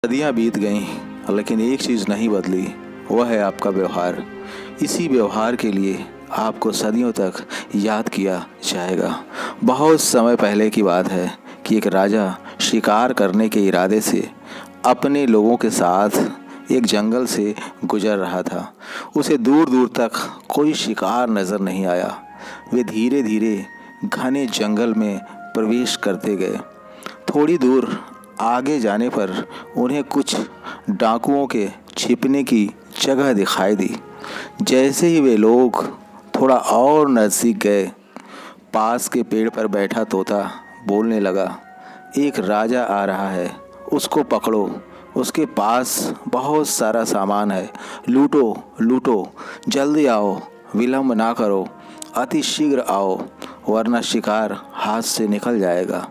सदियाँ बीत गईं, लेकिन एक चीज़ नहीं बदली, वह है आपका व्यवहार। इसी व्यवहार के लिए आपको सदियों तक याद किया जाएगा। बहुत समय पहले की बात है कि एक राजा शिकार करने के इरादे से अपने लोगों के साथ एक जंगल से गुजर रहा था। उसे दूर दूर तक कोई शिकार नज़र नहीं आया। वे धीरे धीरे घने जंगल में प्रवेश करते गए। थोड़ी दूर आगे जाने पर उन्हें कुछ डाकुओं के छिपने की जगह दिखाई दी। जैसे ही वे लोग थोड़ा और नज़दीक गए, पास के पेड़ पर बैठा तोता बोलने लगा, एक राजा आ रहा है, उसको पकड़ो, उसके पास बहुत सारा सामान है, लूटो लूटो, जल्दी आओ, विलम्ब ना करो, अति शीघ्र आओ, वरना शिकार हाथ से निकल जाएगा।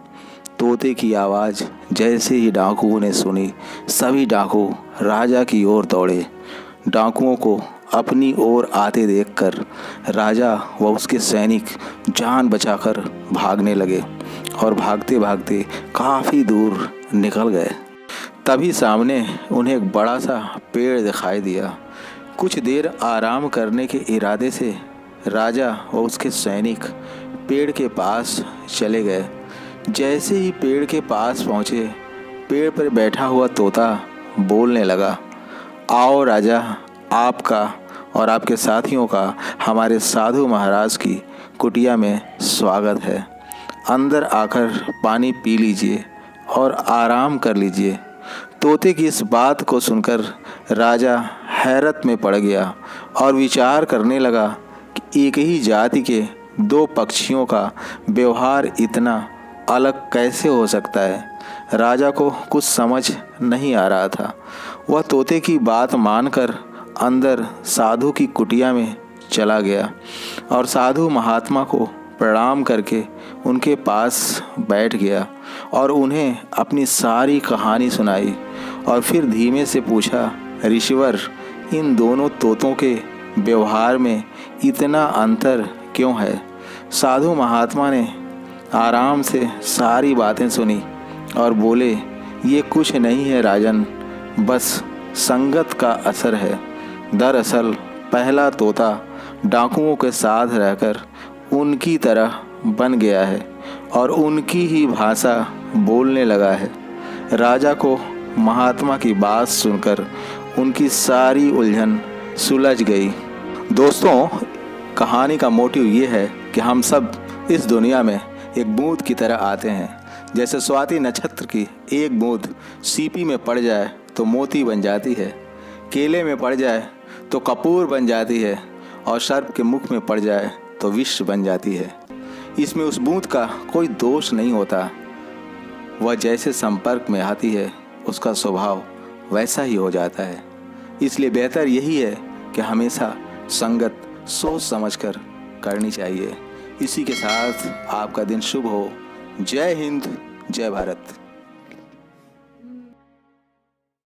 तोते की आवाज़ जैसे ही डाकुओं ने सुनी, सभी डाकू राजा की ओर दौड़े। डाकुओं को अपनी ओर आते देखकर राजा व उसके सैनिक जान बचाकर भागने लगे और भागते भागते काफ़ी दूर निकल गए। तभी सामने उन्हें एक बड़ा सा पेड़ दिखाई दिया। कुछ देर आराम करने के इरादे से राजा व उसके सैनिक पेड़ के पास चले गए। जैसे ही पेड़ के पास पहुँचे, पेड़ पर बैठा हुआ तोता बोलने लगा, आओ राजा, आपका और आपके साथियों का हमारे साधु महाराज की कुटिया में स्वागत है। अंदर आकर पानी पी लीजिए और आराम कर लीजिए। तोते की इस बात को सुनकर राजा हैरत में पड़ गया और विचार करने लगा कि एक ही जाति के दो पक्षियों का व्यवहार इतना अलग कैसे हो सकता है। राजा को कुछ समझ नहीं आ रहा था। वह तोते की बात मानकर अंदर साधु की कुटिया में चला गया और साधु महात्मा को प्रणाम करके उनके पास बैठ गया और उन्हें अपनी सारी कहानी सुनाई और फिर धीमे से पूछा, ऋषिवर, इन दोनों तोतों के व्यवहार में इतना अंतर क्यों है? साधु महात्मा ने आराम से सारी बातें सुनी और बोले, ये कुछ नहीं है राजन, बस संगत का असर है। दरअसल पहला तोता डाकुओं के साथ रहकर उनकी तरह बन गया है और उनकी ही भाषा बोलने लगा है। राजा को महात्मा की बात सुनकर उनकी सारी उलझन सुलझ गई। दोस्तों, कहानी का मोटिव ये है कि हम सब इस दुनिया में एक बूंद की तरह आते हैं। जैसे स्वाति नक्षत्र की एक बूंद सीपी में पड़ जाए तो मोती बन जाती है, केले में पड़ जाए तो कपूर बन जाती है और सर्प के मुख में पड़ जाए तो विष बन जाती है। इसमें उस बूंद का कोई दोष नहीं होता। वह जैसे संपर्क में आती है, उसका स्वभाव वैसा ही हो जाता है। इसलिए बेहतर यही है कि हमेशा संगत सोच समझकर करनी चाहिए। इसी के साथ आपका दिन शुभ हो। जय हिंद, जय भारत।